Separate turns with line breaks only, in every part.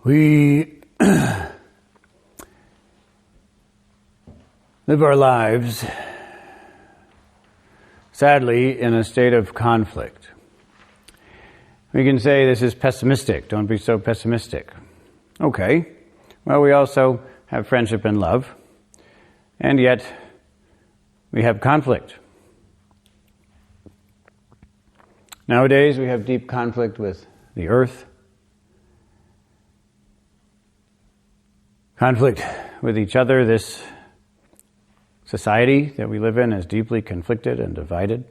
We live our lives, sadly, in a state of conflict. We can say this is pessimistic. Don't be so pessimistic. Okay. Well, we also have friendship and love, and yet we have conflict. Nowadays, we have deep conflict with the earth, conflict with each other. This society that we live in is deeply conflicted and divided.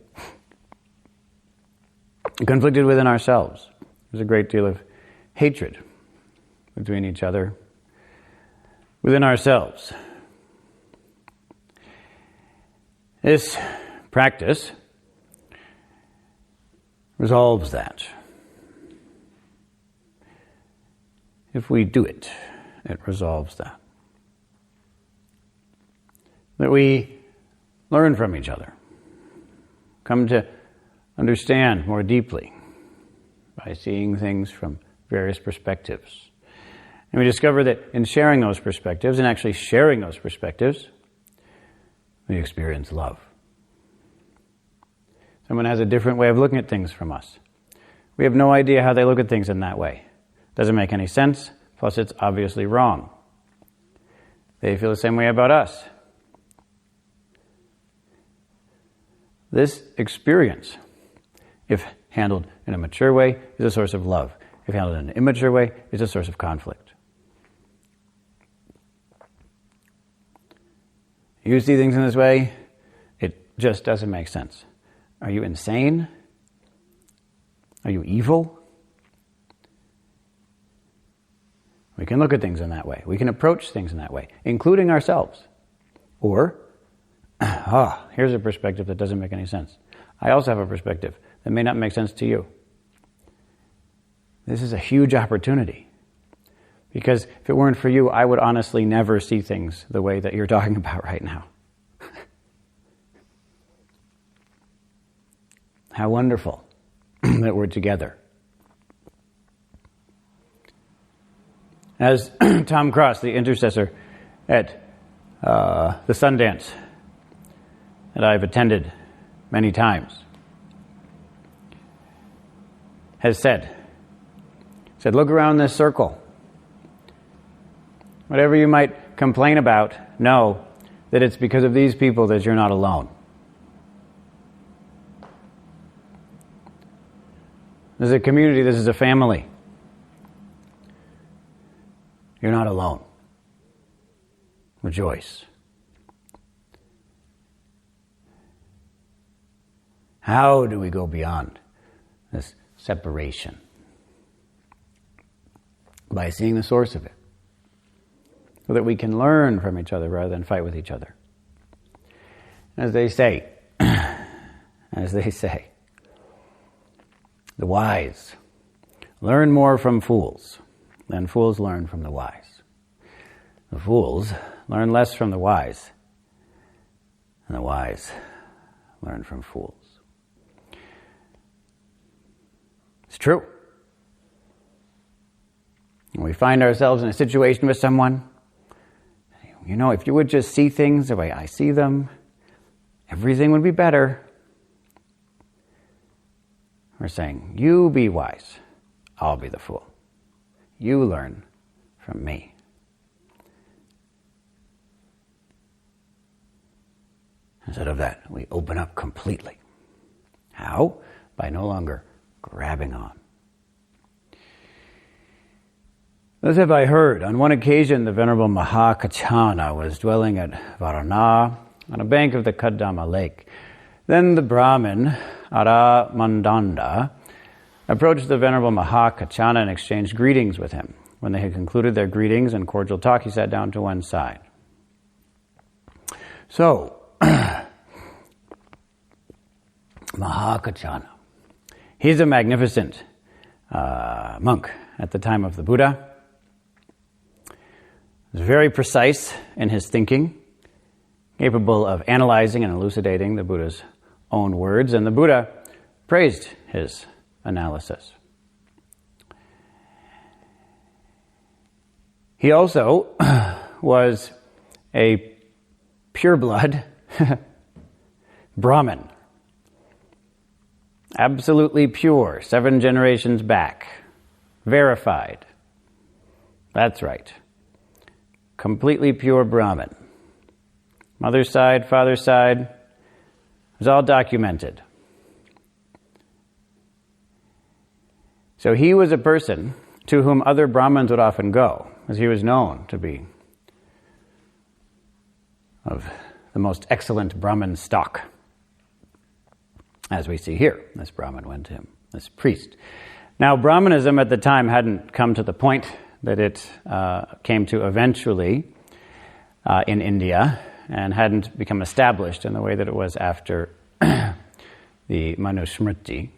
Conflicted within ourselves. There's a great deal of hatred between each other, within ourselves. This practice resolves that. If we do it, it resolves that. That we learn from each other, come to understand more deeply by seeing things from various perspectives. And we discover that in sharing those perspectives, and actually sharing those perspectives, we experience love. Someone has a different way of looking at things from us. We have no idea how they look at things in that way. Doesn't make any sense, plus it's obviously wrong. They feel the same way about us. This experience, if handled in a mature way, is a source of love. If handled in an immature way, is a source of conflict. You see things in this way, it just doesn't make sense. Are you insane? Are you evil? We can look at things in that way. We can approach things in that way, including ourselves. Or, here's a perspective that doesn't make any sense. I also have a perspective that may not make sense to you. This is a huge opportunity. Because if it weren't for you, I would honestly never see things the way that you're talking about right now. How wonderful that we're together. As Tom Cross, the intercessor at the Sundance that I've attended many times, has said, look around this circle. Whatever you might complain about, know that it's because of these people that you're not alone. This is a community, this is a family. You're not alone. Rejoice. How do we go beyond this separation? By seeing the source of it. So that we can learn from each other rather than fight with each other. As they say, the wise learn more from fools than fools learn from the wise. The fools learn less from the wise, and the wise learn from fools. It's true. When we find ourselves in a situation with someone, if you would just see things the way I see them, everything would be better. We're saying, you be wise, I'll be the fool. You learn from me. Instead of that, we open up completely. How? By no longer grabbing on. Thus have I heard. On one occasion, the Venerable Mahakachana was dwelling at Varana on a bank of the Kadama lake. Then the Brahmin, Ara Mandanda, approached the Venerable Mahakachana and exchanged greetings with him. When they had concluded their greetings and cordial talk, he sat down to one side. So, Mahakachana, he's a magnificent monk at the time of the Buddha. He was very precise in his thinking, capable of analyzing and elucidating the Buddha's own words, and the Buddha praised his analysis. He also was a pureblood Brahmin. Absolutely pure, 7 generations back. Verified. That's right. Completely pure Brahmin. Mother's side, father's side, it was all documented. So he was a person to whom other Brahmins would often go, as he was known to be of the most excellent Brahmin stock. As we see here, this Brahmin went to him, this priest. Now, Brahmanism at the time hadn't come to the point that it came to eventually in India, and hadn't become established in the way that it was after the Manusmriti,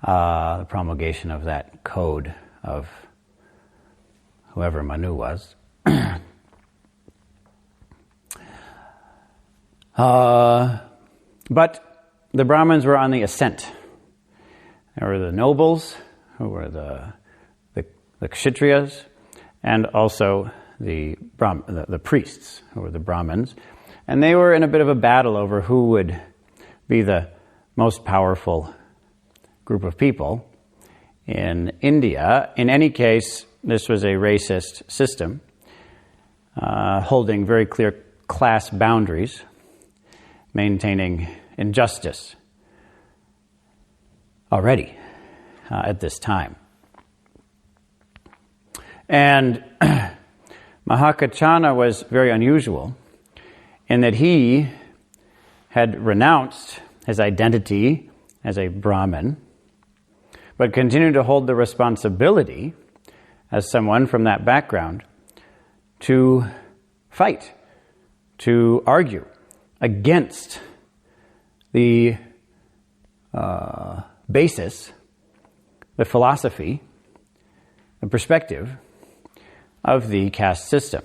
the promulgation of that code of whoever Manu was. But the Brahmins were on the ascent. There were the nobles, who were the Kshatriyas, and also the priests, who were the Brahmins. And they were in a bit of a battle over who would be the most powerful group of people in India. In any case, this was a racist system, holding very clear class boundaries, maintaining injustice already at this time. And Mahakachana was very unusual in that he had renounced his identity as a Brahmin, but continued to hold the responsibility as someone from that background to fight, to argue against the basis, the philosophy, the perspective of the caste system.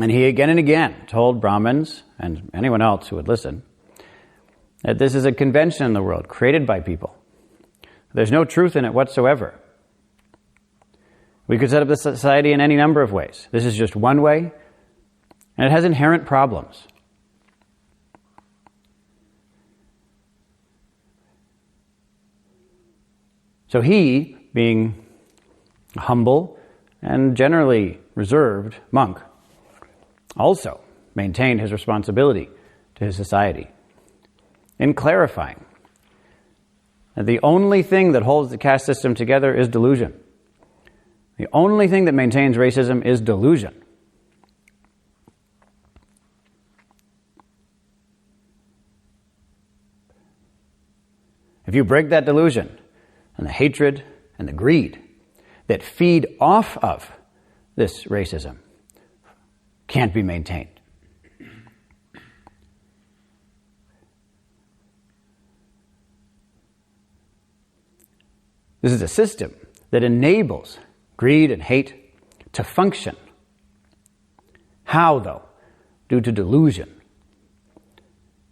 And he again and again told Brahmins and anyone else who would listen that this is a convention in the world created by people. There's no truth in it whatsoever. We could set up the society in any number of ways. This is just one way, and it has inherent problems. So he, being a humble and generally reserved monk, also maintained his responsibility to his society in clarifying that the only thing that holds the caste system together is delusion. The only thing that maintains racism is delusion. If you break that delusion, and the hatred and the greed that feed off of this racism can't be maintained. This is a system that enables greed and hate to function. How, though? Due to delusion.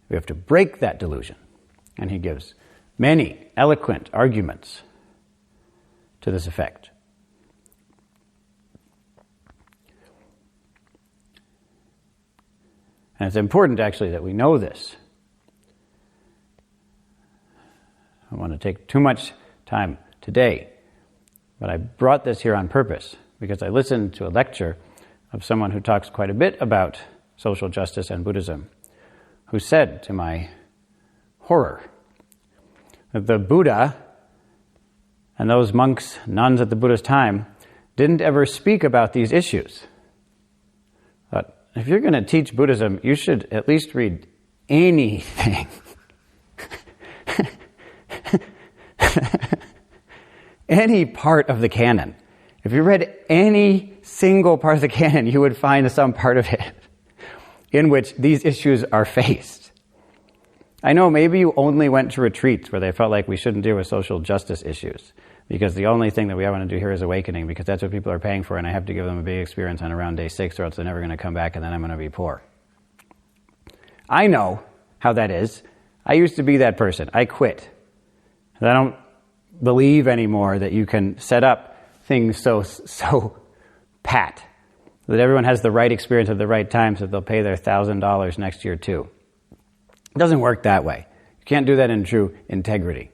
We have to break that delusion. And he gives many eloquent arguments to this effect. And it's important, actually, that we know this. I don't want to take too much time today, but I brought this here on purpose because I listened to a lecture of someone who talks quite a bit about social justice and Buddhism, who said, to my horror, that the Buddha and those monks, nuns at the Buddha's time, didn't ever speak about these issues. But if you're going to teach Buddhism, you should at least read anything. Any part of the canon. If you read any single part of the canon, you would find some part of it in which these issues are faced. I know maybe you only went to retreats where they felt like we shouldn't deal with social justice issues because the only thing that we want to do here is awakening because that's what people are paying for and I have to give them a big experience on around day 6 or else they're never going to come back and then I'm going to be poor. I know how that is. I used to be that person. I quit. I don't believe anymore that you can set up things so pat, that everyone has the right experience at the right time so they'll pay their $1,000 next year too. It doesn't work that way. You can't do that in true integrity.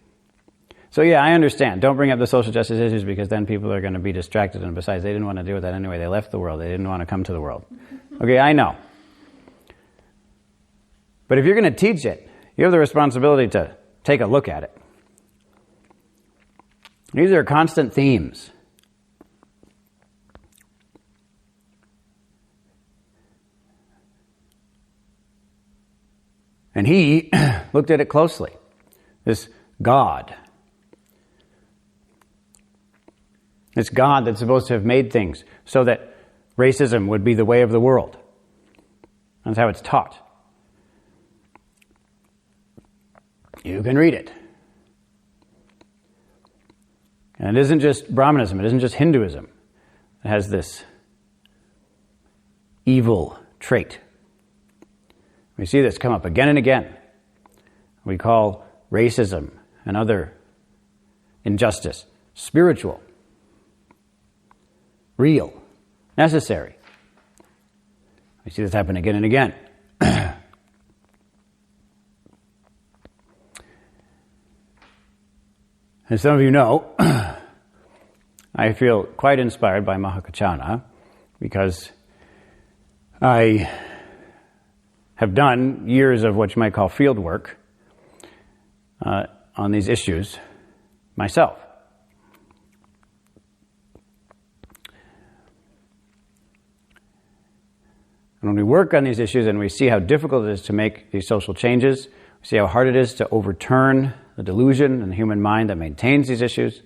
So yeah, I understand. Don't bring up the social justice issues because then people are going to be distracted, and besides, they didn't want to deal with that anyway. They left the world. They didn't want to come to the world. Okay, I know. But if you're going to teach it, you have the responsibility to take a look at it. These are constant themes. And he looked at it closely. This God. This God that's supposed to have made things so that racism would be the way of the world. That's how it's taught. You can read it. And it isn't just Brahmanism, it isn't just Hinduism. It has this evil trait. We see this come up again and again. We call racism and other injustice spiritual, real, necessary. We see this happen again and again. As some of you know, I feel quite inspired by Mahakachana because I have done years of what you might call field work on these issues myself. And when we work on these issues and we see how difficult it is to make these social changes, we see how hard it is to overturn the delusion in the human mind that maintains these issues,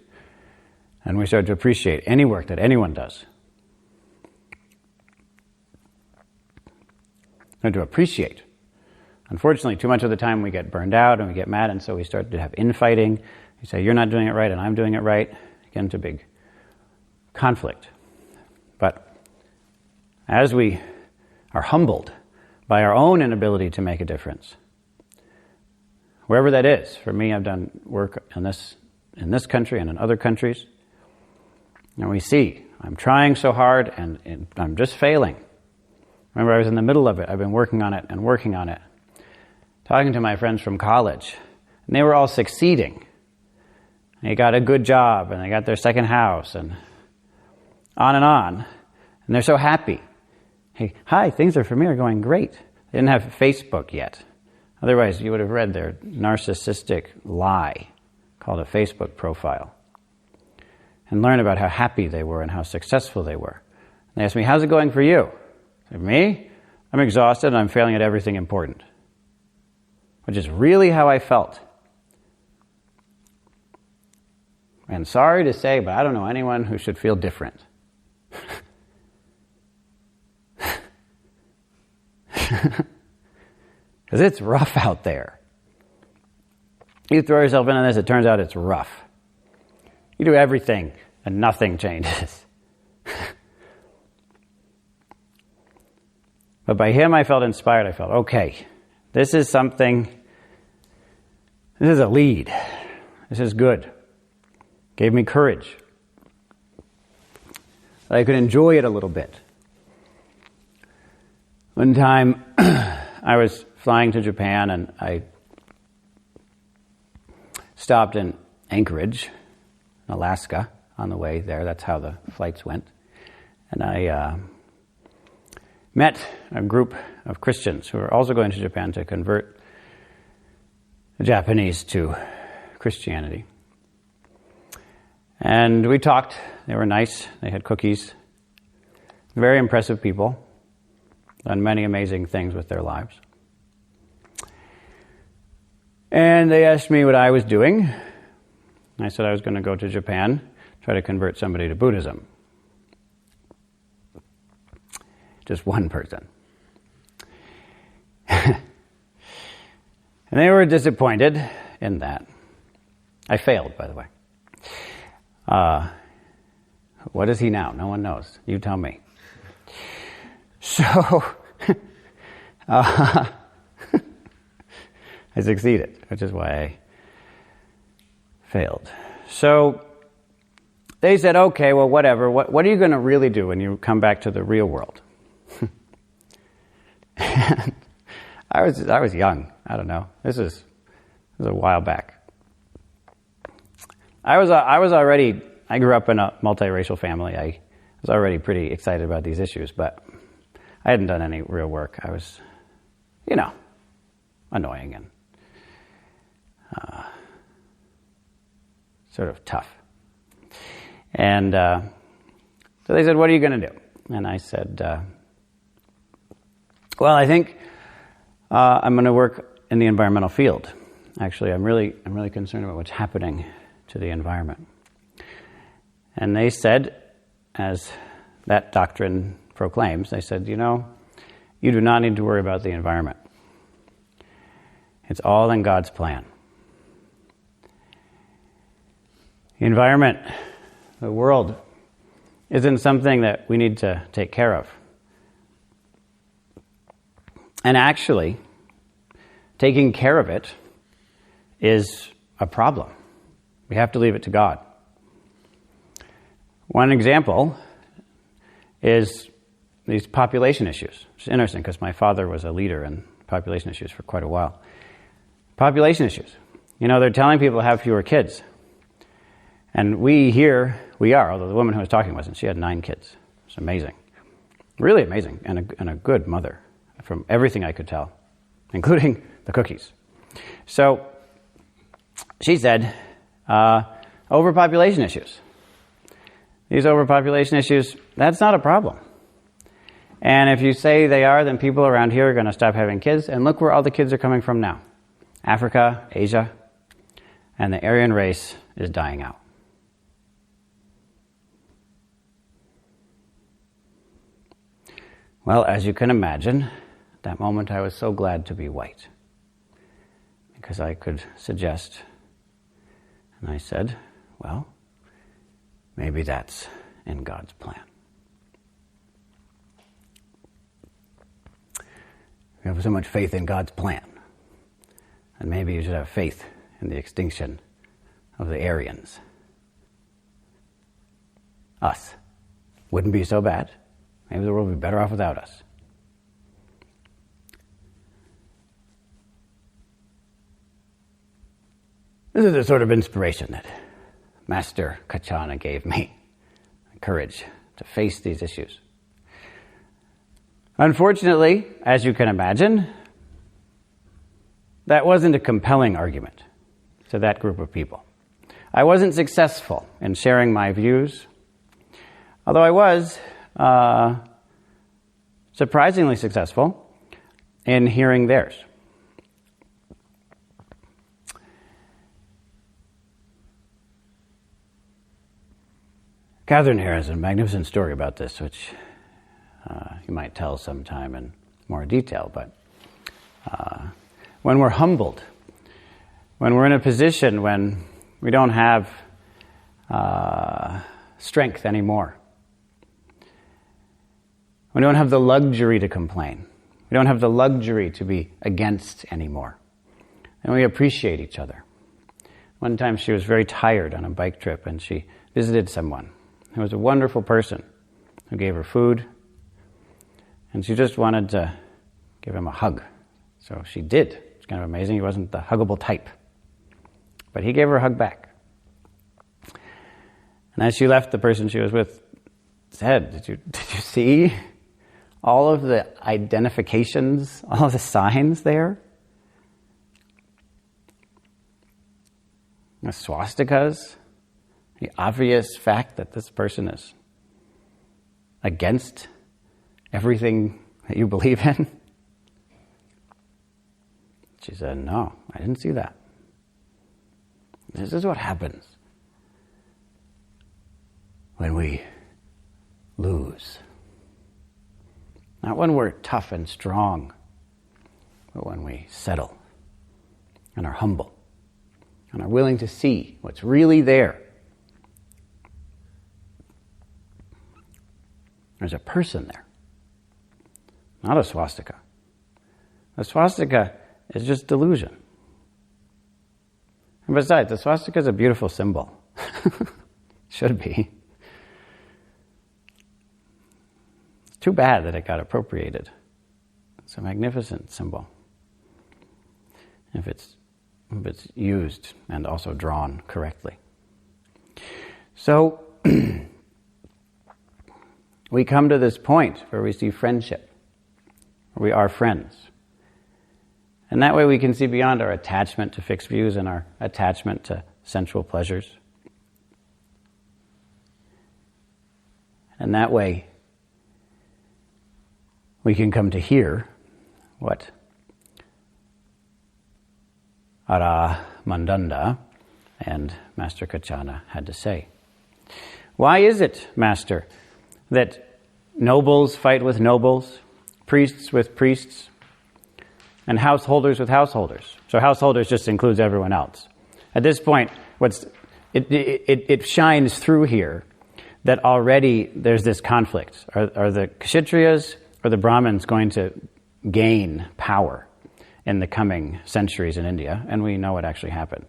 and we start to appreciate any work that anyone does. And to appreciate. Unfortunately, too much of the time we get burned out and we get mad, and so we start to have infighting. You say, you're not doing it right and I'm doing it right. Get into big conflict. But as we are humbled by our own inability to make a difference, wherever that is. For me, I've done work in this country and in other countries. And we see, I'm trying so hard and I'm just failing. Remember, I was in the middle of it. I've been working on it and working on it. Talking to my friends from college. And they were all succeeding. They got a good job and they got their second house and on. And they're so happy. Hey, hi, things for me are going great. They didn't have Facebook yet. Otherwise, you would have read their narcissistic lie called a Facebook profile and learn about how happy they were and how successful they were. And they asked me, how's it going for you? I said, me? I'm exhausted and I'm failing at everything important. Which is really how I felt. And sorry to say, but I don't know anyone who should feel different. Because it's rough out there. You throw yourself into this, it turns out it's rough. You do everything and nothing changes. But by him I felt inspired. I felt, okay, this is something, this is a lead. This is good. Gave me courage. I could enjoy it a little bit. One time I was flying to Japan and I stopped in Anchorage, Alaska, on the way there. That's how the flights went. And I met a group of Christians who were also going to Japan to convert the Japanese to Christianity. And we talked. They were nice. They had cookies. Very impressive people. Done many amazing things with their lives. And they asked me what I was doing. I said I was going to go to Japan, try to convert somebody to Buddhism. Just one person. And they were disappointed in that. I failed, by the way. What is he now? No one knows. You tell me. So, I succeeded, which is why I failed. So, they said, okay, well, whatever. What are you going to really do when you come back to the real world? And I was young. I don't know. This was a while back. I grew up in a multiracial family. I was already pretty excited about these issues, but I hadn't done any real work. I was, annoying and sort of tough. And so they said, what are you going to do? And I said, well, I think I'm going to work in the environmental field. Actually, I'm really concerned about what's happening to the environment. And they said, as that doctrine proclaims, they said, you do not need to worry about the environment. It's all in God's plan. The environment, the world, isn't something that we need to take care of. And actually, taking care of it is a problem. We have to leave it to God. One example is these population issues. It's interesting because my father was a leader in population issues for quite a while. Population issues. They're telling people to have fewer kids. And we are, although the woman who was talking wasn't. She had 9 kids. It's amazing. Really amazing. And a good mother, from everything I could tell, including the cookies. So she said, overpopulation issues. These overpopulation issues, that's not a problem. And if you say they are, then people around here are going to stop having kids. And look where all the kids are coming from now. Africa, Asia, and the Aryan race is dying out. Well, as you can imagine, at that moment I was so glad to be white. Because I could suggest, and I said, well, maybe that's in God's plan. We have so much faith in God's plan. And maybe you should have faith in the extinction of the Aryans. Us. Wouldn't be so bad. Maybe the world would be better off without us. This is the sort of inspiration that Master Kachana gave me. Courage to face these issues. Unfortunately, as you can imagine, that wasn't a compelling argument to that group of people. I wasn't successful in sharing my views, although I was surprisingly successful in hearing theirs. Catherine here has a magnificent story about this, which you might tell sometime in more detail. But when we're humbled, when we're in a position when we don't have strength anymore, we don't have the luxury to complain, we don't have the luxury to be against anymore, and we appreciate each other. One time she was very tired on a bike trip, and she visited someone who was a wonderful person who gave her food, and she just wanted to give him a hug. So she did. It's kind of amazing. He wasn't the huggable type. But he gave her a hug back. And as she left, the person she was with said, did you see all of the identifications, all of the signs there? The swastikas, the obvious fact that this person is against everything that you believe in? She said, no, I didn't see that. This is what happens when we lose. Not when we're tough and strong, but when we settle and are humble and are willing to see what's really there. There's a person there, not a swastika. A swastika is just delusion. And besides, the swastika is a beautiful symbol. Should be. It's too bad that it got appropriated. It's a magnificent symbol. If it's used and also drawn correctly. So, we come to this point where we see friendship, where we are friends. And that way we can see beyond our attachment to fixed views and our attachment to sensual pleasures. And that way we can come to hear what Ara Mandanda and Master Kachana had to say. Why is it, Master, that nobles fight with nobles, priests with priests, and householders with householders? So householders just includes everyone else. At this point, it shines through here that already there's this conflict. Are the Kshatriyas or the Brahmins going to gain power in the coming centuries in India? And we know what actually happened.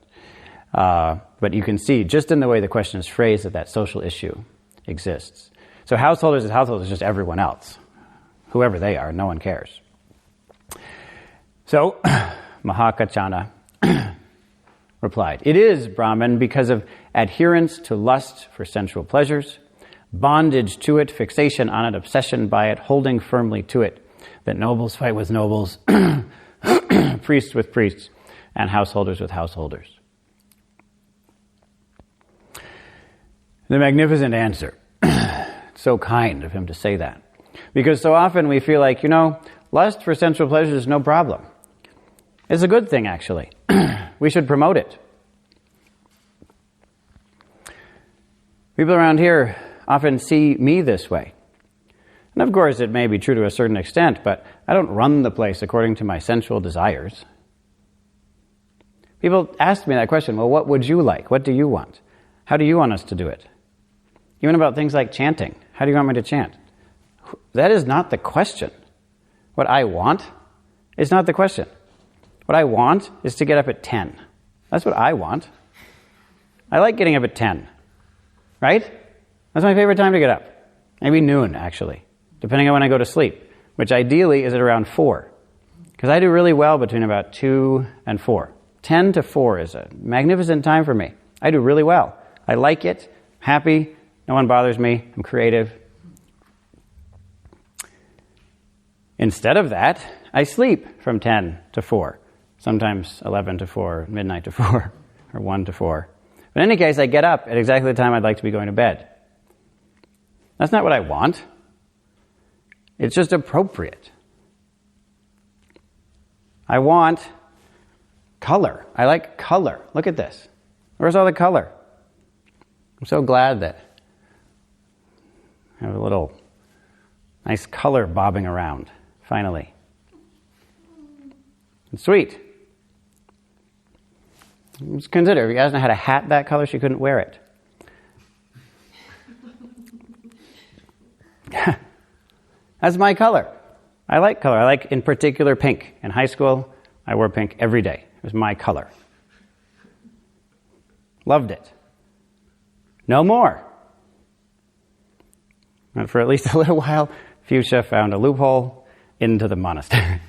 But you can see, just in the way the question is phrased, that social issue exists. So householders is householders, just everyone else. Whoever they are, no one cares. So, Mahakachana replied, "It is, Brahman, because of adherence to lust for sensual pleasures, bondage to it, fixation on it, obsession by it, holding firmly to it, that nobles fight with nobles, priests with priests, and householders with householders." The magnificent answer. So kind of him to say that. Because so often we feel like, lust for sensual pleasures is no problem. It's a good thing, actually. We should promote it. People around here often see me this way. And of course, it may be true to a certain extent, but I don't run the place according to my sensual desires. People ask me that question, well, what would you like? What do you want? How do you want us to do it? Even about things like chanting. How do you want me to chant? That is not the question. What I want is not the question. What I want is to get up at 10. That's what I want. I like getting up at 10. Right? That's my favorite time to get up. Maybe noon, actually, depending on when I go to sleep, which ideally is at around 4. Because I do really well between about 2 and 4. 10 to 4 is a magnificent time for me. I do really well. I like it, happy, no one bothers me, I'm creative. Instead of that, I sleep from 10 to 4. Sometimes 11 to 4, midnight to 4, or 1 to 4. But in any case, I get up at exactly the time I'd like to be going to bed. That's not what I want. It's just appropriate. I want color. I like color. Look at this. Where's all the color? I'm so glad that I have a little nice color bobbing around, finally. It's sweet. Just consider, if you guys had a hat that color, she couldn't wear it. That's my color. I like color. I like, in particular, pink. In high school, I wore pink every day. It was my color. Loved it. No more. And for at least a little while, Fuchsia found a loophole into the monastery.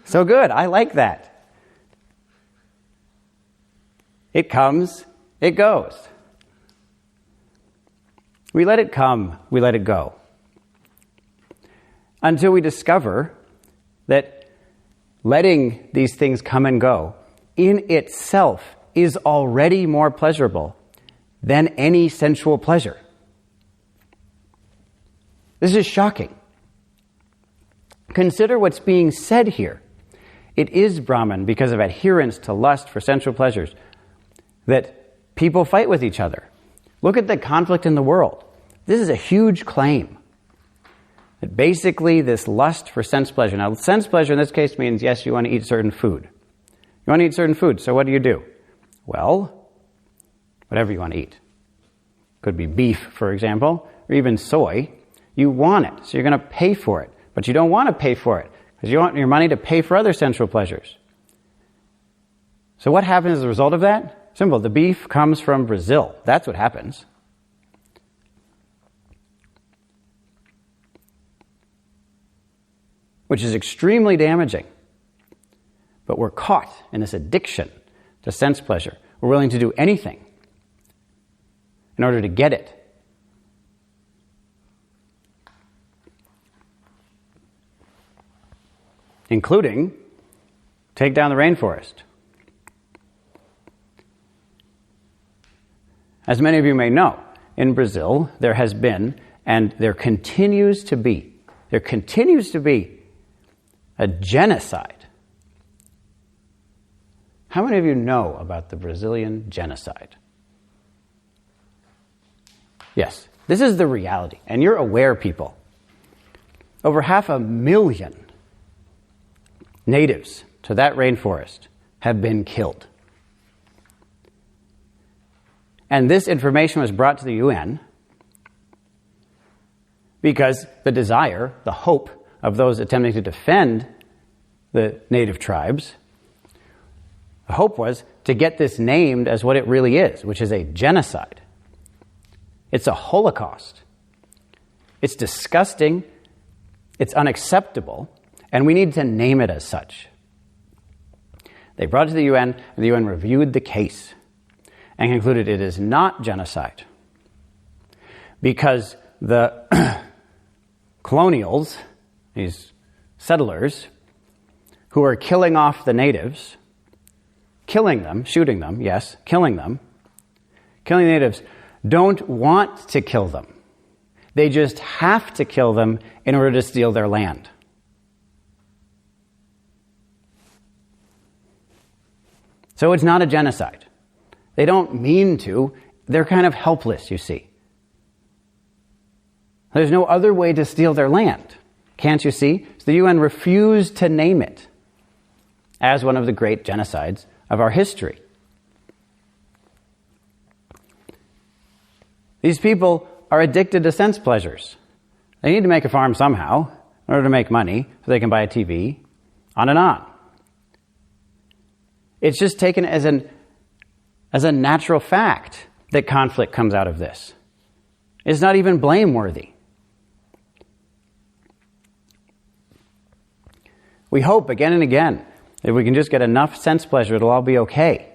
So good. I like that. It comes, it goes. We let it come, we let it go. Until we discover that letting these things come and go in itself is already more pleasurable than any sensual pleasure. This is shocking. Consider what's being said here. It is, Brahman, because of adherence to lust for sensual pleasures, that people fight with each other. Look at the conflict in the world. This is a huge claim. That basically this lust for sense pleasure. Now, sense pleasure in this case means, yes, you want to eat certain food. You want to eat certain food, so what do? Well, whatever you want to eat. Could be beef, for example, or even soy. You want it, so you're going to pay for it. But you don't want to pay for it, because you want your money to pay for other sensual pleasures. So what happens as a result of that? Simple. The beef comes from Brazil. That's what happens. Which is extremely damaging. But we're caught in this addiction to sense pleasure. We're willing to do anything in order to get it. Including take down the rainforest. As many of you may know, in Brazil there has been, and there continues to be a genocide. How many of you know about the Brazilian genocide? Yes, this is the reality, and you're aware, people. Over 500,000 natives to that rainforest have been killed. And this information was brought to the UN because the desire, the hope of those attempting to defend the native tribes, the hope was to get this named as what it really is, which is a genocide. It's a holocaust. It's disgusting. It's unacceptable. And we need to name it as such. They brought it to the UN, and the UN reviewed the case and concluded it is not genocide. Because the colonials, these settlers, who are killing off the natives, killing them, shooting them, yes, killing them, killing the natives, don't want to kill them. They just have to kill them in order to steal their land. So it's not a genocide. They don't mean to. They're kind of helpless, you see. There's no other way to steal their land. Can't you see? So the UN refused to name it as one of the great genocides of our history. These people are addicted to sense pleasures. They need to make a farm somehow in order to make money so they can buy a TV, on and on. It's just taken as a natural fact that conflict comes out of this. It's not even blameworthy. We hope again and again that if we can just get enough sense pleasure, it'll all be okay.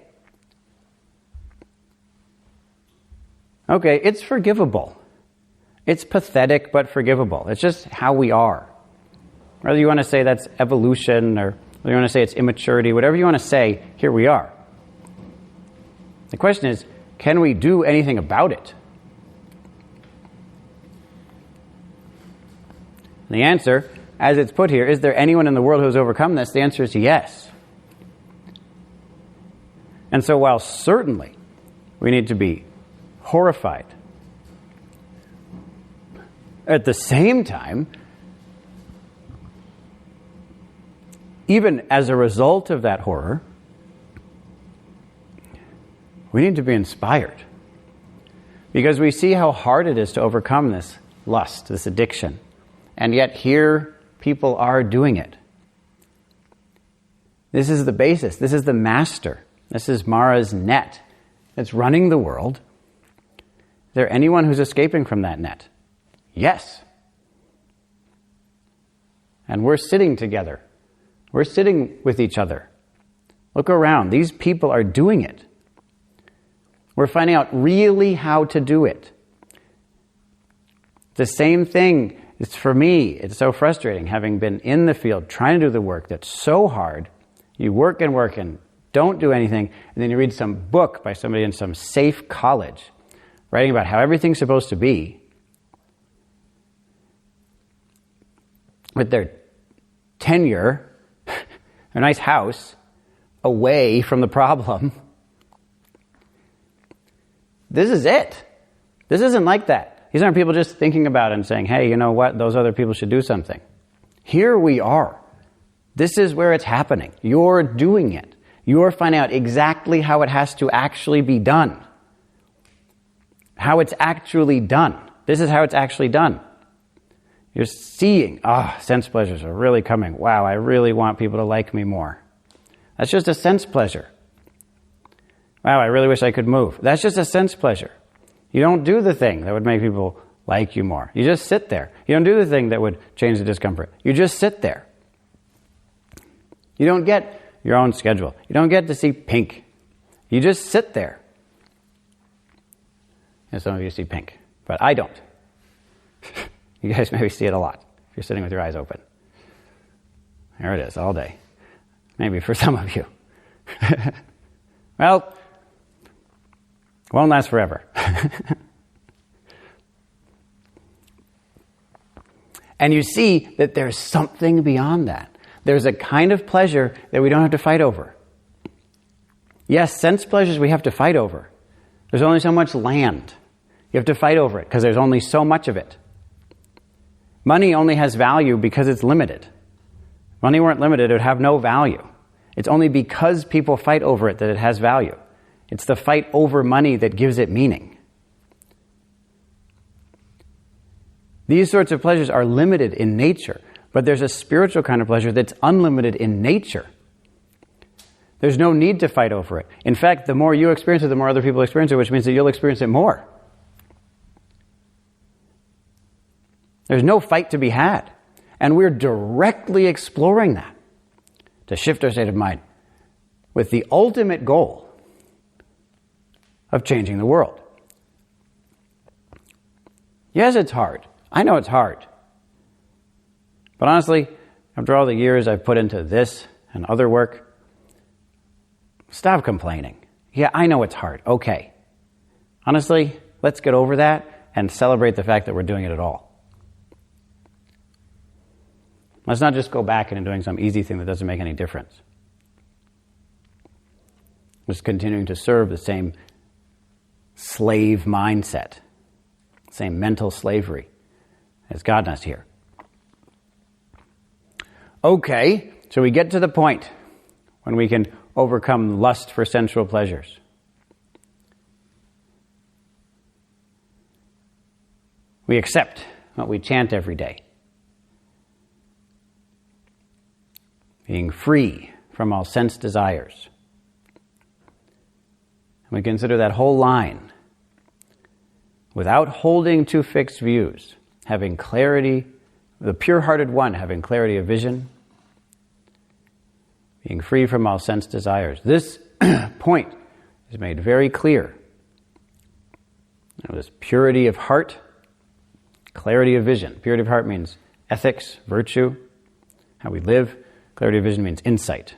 Okay, it's forgivable. It's pathetic but forgivable. It's just how we are. Whether you want to say that's evolution or whether you want to say it's immaturity, whatever you want to say, here we are. The question is, can we do anything about it? The answer, as it's put here, is there anyone in the world who has overcome this? The answer is yes. And so while certainly we need to be horrified, at the same time, even as a result of that horror, we need to be inspired. Because we see how hard it is to overcome this lust, this addiction. And yet here, people are doing it. This is the basis. This is the master. This is Mara's net that's running the world. Is there anyone who's escaping from that net? Yes. And we're sitting together. We're sitting with each other. Look around. These people are doing it. We're finding out really how to do it. The same thing is for me. It's so frustrating having been in the field trying to do the work that's so hard. You work and don't do anything, and then you read some book by somebody in some safe college writing about how everything's supposed to be with their tenure, a nice house, away from the problem. This is it. This isn't like that. These aren't people just thinking about it and saying, hey, you know what, those other people should do something. Here we are. This is where it's happening. You're doing it. You're finding out exactly how it has to actually be done. How it's actually done. This is how it's actually done. You're seeing, sense pleasures are really coming. Wow, I really want people to like me more. That's just a sense pleasure. Wow, I really wish I could move. That's just a sense pleasure. You don't do the thing that would make people like you more. You just sit there. You don't do the thing that would change the discomfort. You just sit there. You don't get your own schedule. You don't get to see pink. You just sit there. And some of you see pink, but I don't. You guys maybe see it a lot if you're sitting with your eyes open. There it is, all day. Maybe for some of you. Well, won't last forever. And you see that there's something beyond that. There's a kind of pleasure that we don't have to fight over. Yes, sense pleasures we have to fight over. There's only so much land. You have to fight over it because there's only so much of it. Money only has value because it's limited. If money weren't limited, it would have no value. It's only because people fight over it that it has value. It's the fight over money that gives it meaning. These sorts of pleasures are limited in nature, but there's a spiritual kind of pleasure that's unlimited in nature. There's no need to fight over it. In fact, the more you experience it, the more other people experience it, which means that you'll experience it more. There's no fight to be had. And we're directly exploring that to shift our state of mind with the ultimate goal of changing the world. Yes, it's hard. I know it's hard. But honestly, after all the years I've put into this and other work, stop complaining. Yeah, I know it's hard. Okay. Honestly, let's get over that and celebrate the fact that we're doing it at all. Let's not just go back into doing some easy thing that doesn't make any difference. Just continuing to serve the same slave mindset, same mental slavery has gotten us here. Okay, so we get to the point when we can overcome lust for sensual pleasures. We accept what we chant every day. Being free from all sense desires. And we consider that whole line without holding to fixed views, having clarity, the pure-hearted one having clarity of vision, being free from all sense desires. This point is made very clear. This purity of heart, clarity of vision. Purity of heart means ethics, virtue, how we live. Clarity of vision means insight.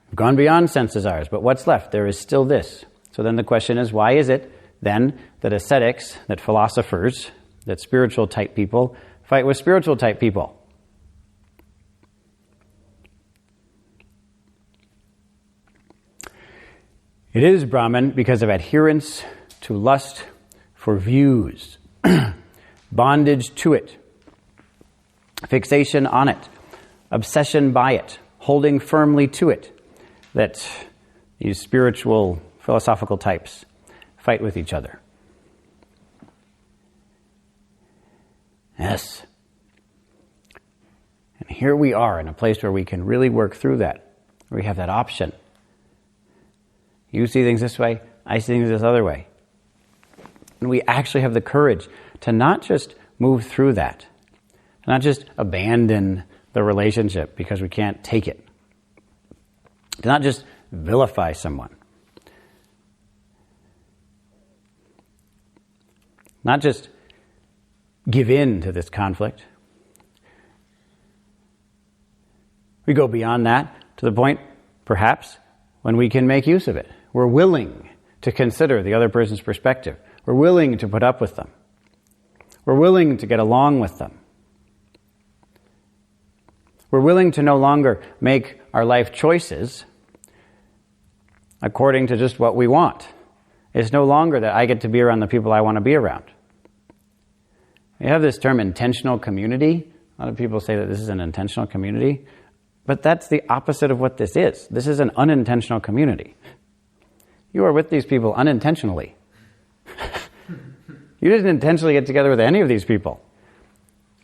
We've gone beyond sense desires, but what's left? There is still this. So then the question is, why is it then that ascetics, that philosophers, that spiritual type people fight with spiritual type people? It is, Brahman, because of adherence to lust for views. Bondage to it, fixation on it, obsession by it, holding firmly to it, that these spiritual, philosophical types fight with each other. Yes. And here we are in a place where we can really work through that, where we have that option. You see things this way, I see things this other way. And we actually have the courage to not just move through that, to not just abandon the relationship because we can't take it, to not just vilify someone, not just give in to this conflict. We go beyond that to the point, perhaps, when we can make use of it. We're willing to consider the other person's perspective. We're willing to put up with them. We're willing to get along with them. We're willing to no longer make our life choices according to just what we want. It's no longer that I get to be around the people I want to be around. We have this term intentional community. A lot of people say that this is an intentional community, but that's the opposite of what this is. This is an unintentional community. You are with these people unintentionally. You didn't intentionally get together with any of these people.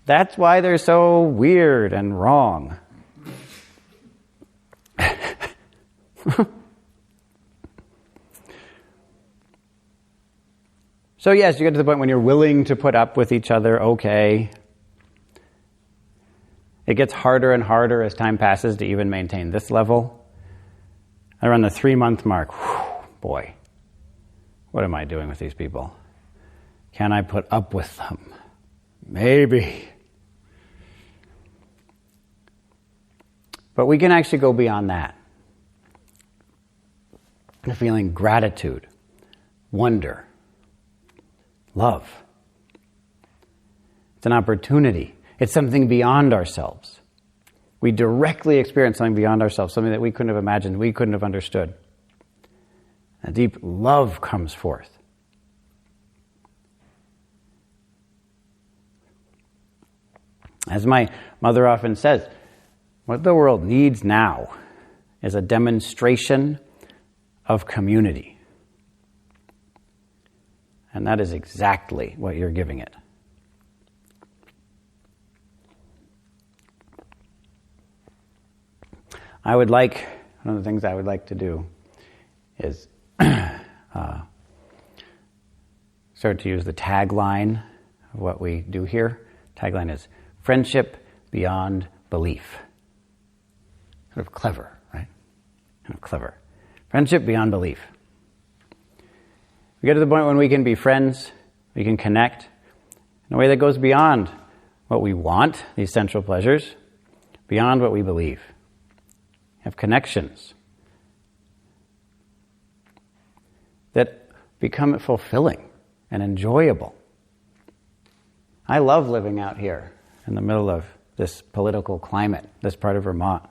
That's why they're so weird and wrong. So yes, you get to the point when you're willing to put up with each other, okay. It gets harder and harder as time passes to even maintain this level. Around the 3-month mark, boy, what am I doing with these people? Can I put up with them? Maybe. But we can actually go beyond that. Feeling gratitude, wonder, love. It's an opportunity. It's something beyond ourselves. We directly experience something beyond ourselves, something that we couldn't have imagined, we couldn't have understood. A deep love comes forth. As my mother often says, what the world needs now is a demonstration of community. And that is exactly what you're giving it. One of the things I would like to do is start to use the tagline of what we do here. Tagline is friendship beyond belief. Sort of clever, right? Kind of clever. Friendship beyond belief. We get to the point when we can be friends, we can connect in a way that goes beyond what we want, these sensual pleasures, beyond what we believe. Have connections that become fulfilling and enjoyable. I love living out here in the middle of this political climate, this part of Vermont.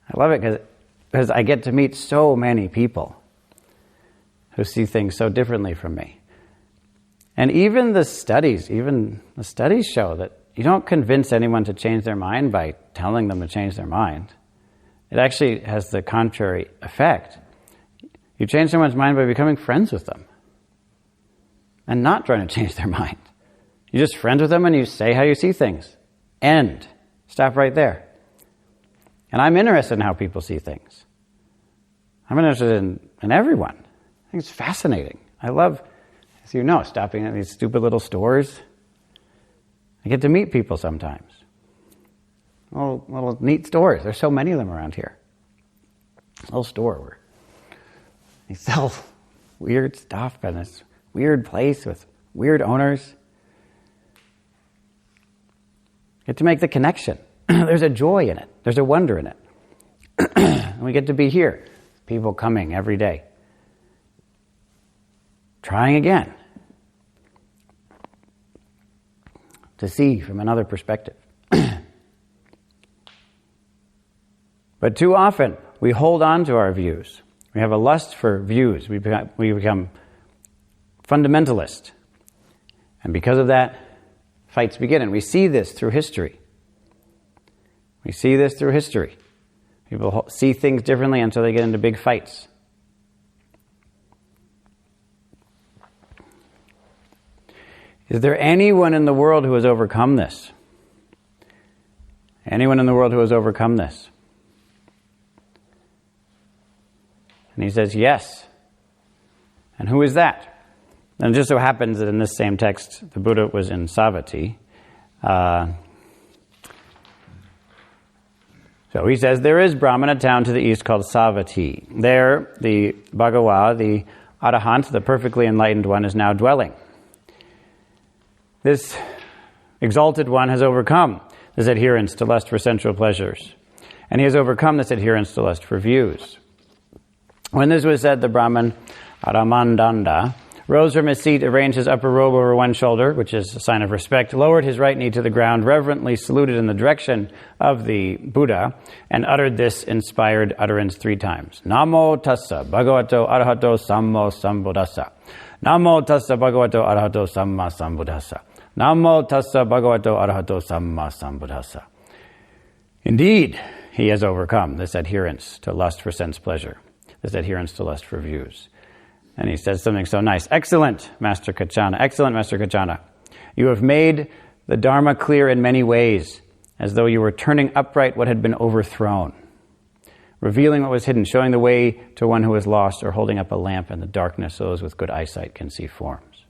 I love it because I get to meet so many people who see things so differently from me. And even the studies show that you don't convince anyone to change their mind by telling them to change their mind. It actually has the contrary effect. You change someone's mind by becoming friends with them and not trying to change their mind. You're just friends with them and you say how you see things. End. Stop right there. And I'm interested in how people see things. I'm interested in everyone. I think it's fascinating. I love, as you know, stopping at these stupid little stores. I get to meet people sometimes. Little neat stores. There's so many of them around here. A little store where they sell weird stuff in this weird place with weird owners. Get to make the connection. There's a joy in it. There's a wonder in it. And we get to be here. People coming every day. Trying again. To see from another perspective. But too often, we hold on to our views. We have a lust for views. We become fundamentalist. And because of that, fights begin. And we see this through history. People see things differently, and so they get into big fights. Is there anyone in the world who has overcome this? Anyone in the world who has overcome this? And he says, yes. And who is that? And it just so happens that in this same text, the Buddha was in Savatthi. So he says, there is Brahmana town to the east called Savatthi. There, the Bhagawa, the Arahant, the perfectly enlightened one, is now dwelling. This exalted one has overcome this adherence to lust for sensual pleasures. And he has overcome this adherence to lust for views. When this was said, the Brahmin, Aramandanda, rose from his seat, arranged his upper robe over one shoulder, which is a sign of respect, lowered his right knee to the ground, reverently saluted in the direction of the Buddha, and uttered this inspired utterance 3 times. Namo tassa bhagavato arahato sammo sambuddhassa. Namo tassa bhagavato arahato samma sambuddhassa. Namo tassa bhagavato arahato samma sambuddhassa. Indeed, he has overcome this adherence to lust for sense pleasure, this adherence to lust for views. And he says something so nice. Excellent, Master Kachana. Excellent, Master Kachana. You have made the Dharma clear in many ways, as though you were turning upright what had been overthrown, revealing what was hidden, showing the way to one who is lost, or holding up a lamp in the darkness so those with good eyesight can see forms.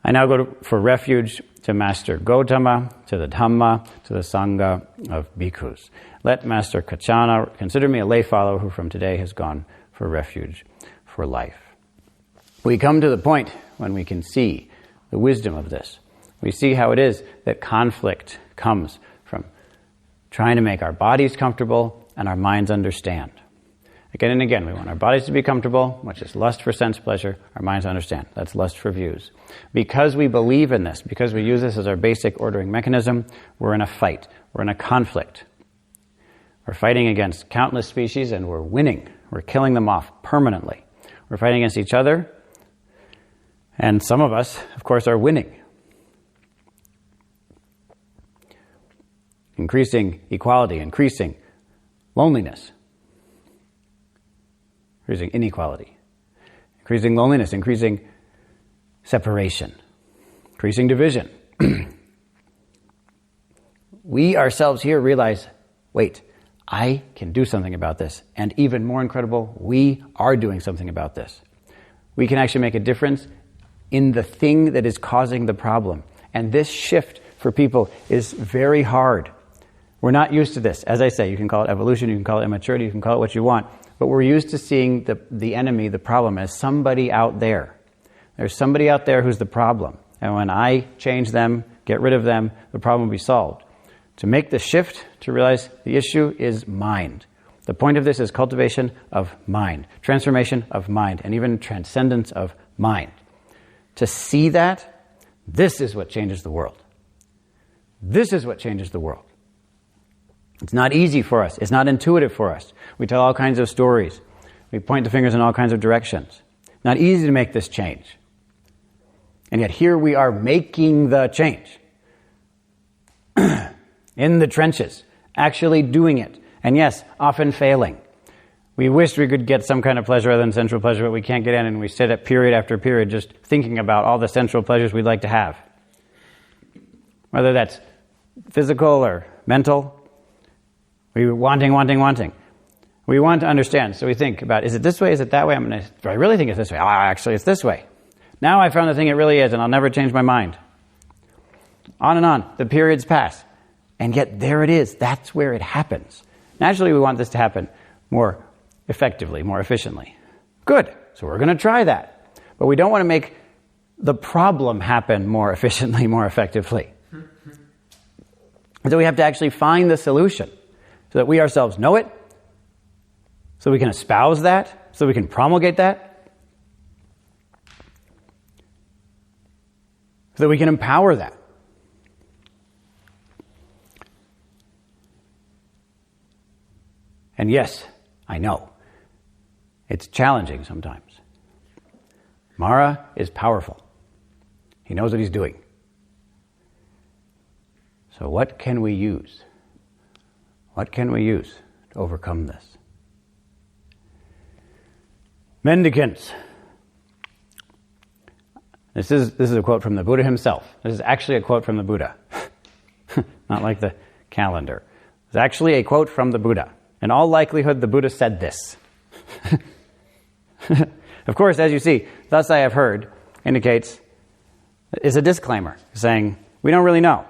I now go for refuge to Master Gautama, to the Dhamma, to the Sangha of bhikkhus. Let Master Kachana consider me a lay follower who from today has gone for refuge for life. We come to the point when we can see the wisdom of this. We see how it is that conflict comes from trying to make our bodies comfortable and our minds understand. Again and again, we want our bodies to be comfortable, which is lust for sense pleasure. Our minds understand. That's lust for views. Because we believe in this, because we use this as our basic ordering mechanism, we're in a fight. We're in a conflict. We're fighting against countless species and we're winning. We're killing them off permanently. We're fighting against each other. And some of us, of course, are winning. Increasing equality, increasing loneliness. Increasing inequality, increasing loneliness, increasing separation, increasing division. We ourselves here realize, wait, I can do something about this. And even more incredible, we are doing something about this. We can actually make a difference in the thing that is causing the problem. And this shift for people is very hard. We're not used to this. As I say, you can call it evolution, you can call it immaturity, you can call it what you want. But we're used to seeing the enemy, the problem, as somebody out there. There's somebody out there who's the problem. And when I change them, get rid of them, the problem will be solved. To make the shift, to realize the issue is mind. The point of this is cultivation of mind, transformation of mind, and even transcendence of mind. To see that, this is what changes the world. This is what changes the world. It's not easy for us. It's not intuitive for us. We tell all kinds of stories. We point the fingers in all kinds of directions. Not easy to make this change. And yet here we are making the change. In the trenches. Actually doing it. And yes, often failing. We wish we could get some kind of pleasure other than sensual pleasure, but we can't get in, and we sit at period after period just thinking about all the sensual pleasures we'd like to have. Whether that's physical or mental. We wanting. We want to understand. So we think about, is it this way? Is it that way? Do I really think it's this way? Actually, it's this way. Now I found the thing it really is, and I'll never change my mind. On and on. The periods pass. And yet there it is. That's where it happens. Naturally, we want this to happen more effectively, more efficiently. Good. So we're going to try that. But we don't want to make the problem happen more efficiently, more effectively. So we have to actually find the solution. So that we ourselves know it, so we can espouse that, so we can promulgate that, so that we can empower that. And yes, I know, it's challenging sometimes. Mara is powerful. He knows what he's doing. So what can we use? What can we use to overcome this? Mendicants. This is a quote from the Buddha himself. This is actually a quote from the Buddha. Not like the calendar. It's actually a quote from the Buddha. In all likelihood, the Buddha said this. Of course, as you see, thus I have heard indicates, is a disclaimer saying, we don't really know.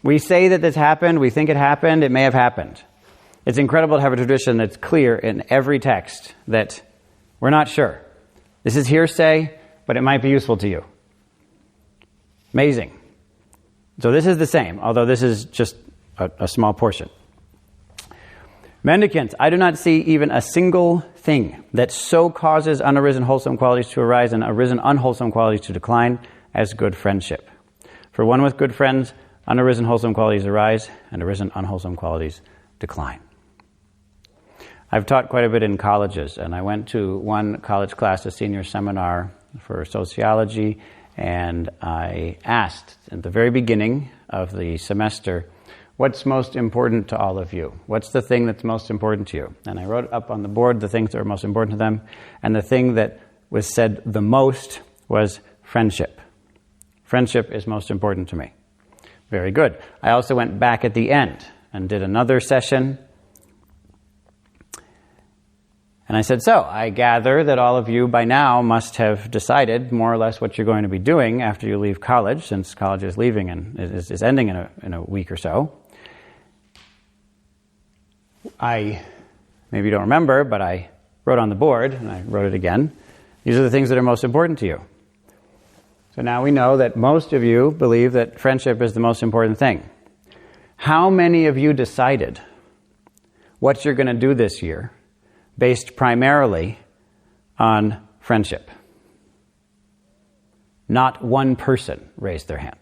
We say that this happened, we think it happened, it may have happened. It's incredible to have a tradition that's clear in every text that we're not sure. This is hearsay, but it might be useful to you. Amazing. So this is the same, although this is just a small portion. Mendicants, I do not see even a single thing that so causes unarisen wholesome qualities to arise and arisen unwholesome qualities to decline as good friendship. For one with good friends, unarisen wholesome qualities arise, and arisen unwholesome qualities decline. I've taught quite a bit in colleges, and I went to one college class, a senior seminar for sociology, and I asked at the very beginning of the semester, what's most important to all of you? What's the thing that's most important to you? And I wrote up on the board the things that were most important to them, and the thing that was said the most was friendship. Friendship is most important to me. Very good. I also went back at the end and did another session. And I said, so I gather that all of you by now must have decided more or less what you're going to be doing after you leave college, since college is leaving and is ending in a week or so. Maybe you don't remember, but I wrote on the board, and I wrote it again, these are the things that are most important to you. So now we know that most of you believe that friendship is the most important thing. How many of you decided what you're going to do this year based primarily on friendship? Not one person raised their hand.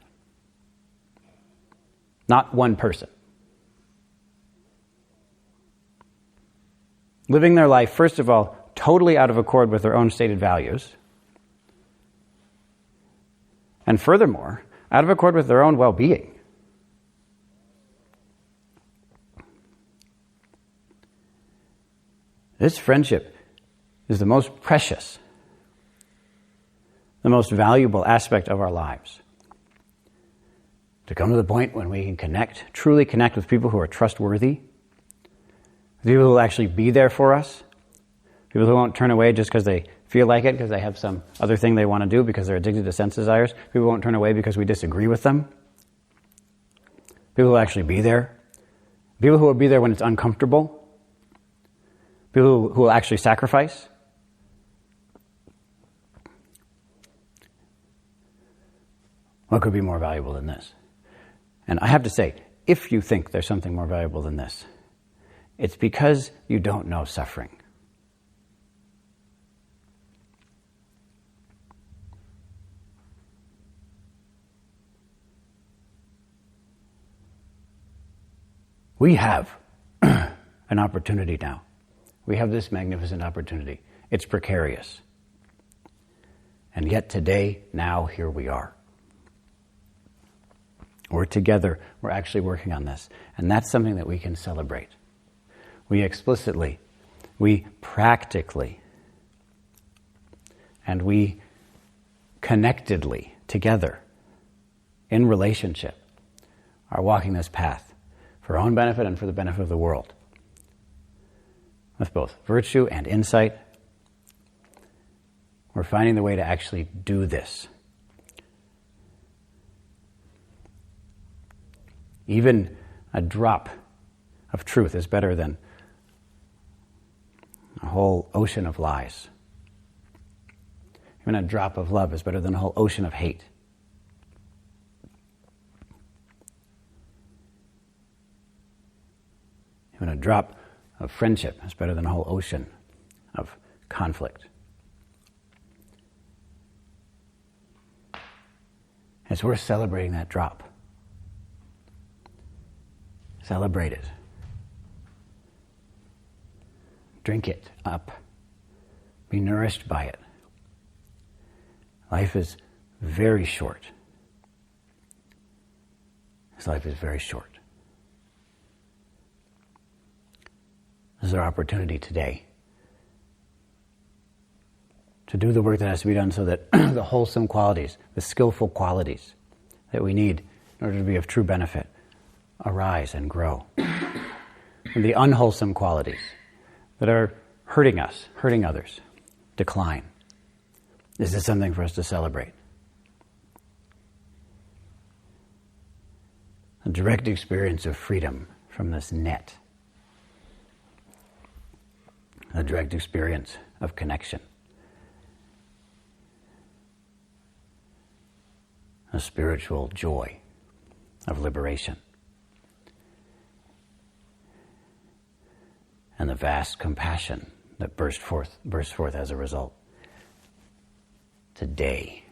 Not one person. Living their life, first of all, totally out of accord with their own stated values. And furthermore, out of accord with their own well-being. This friendship is the most precious, the most valuable aspect of our lives. To come to the point when we can truly connect with people who are trustworthy, people who will actually be there for us, people who won't turn away just because they feel like it, because they have some other thing they want to do, because they're addicted to sense desires. People won't turn away because we disagree with them. People who will actually be there. People who will be there when it's uncomfortable. People who will actually sacrifice. What could be more valuable than this? And I have to say, if you think there's something more valuable than this, it's because you don't know suffering. We have an opportunity now. We have this magnificent opportunity. It's precarious. And yet today, now, here we are. We're together. We're actually working on this. And that's something that we can celebrate. We explicitly, we practically, and we connectedly, together, in relationship, are walking this path for our own benefit and for the benefit of the world. With both virtue and insight, we're finding the way to actually do this. Even a drop of truth is better than a whole ocean of lies. Even a drop of love is better than a whole ocean of hate. Even a drop of friendship is better than a whole ocean of conflict. It's worth celebrating that drop. Celebrate it. Drink it up. Be nourished by it. Life is very short. This life is very short. This is our opportunity today to do the work that has to be done so that the wholesome qualities, the skillful qualities that we need in order to be of true benefit arise and grow. And the unwholesome qualities that are hurting us, hurting others, decline. This is something for us to celebrate. A direct experience of freedom from this net. A direct experience of connection. A spiritual joy of liberation. And the vast compassion that burst forth as a result. Today.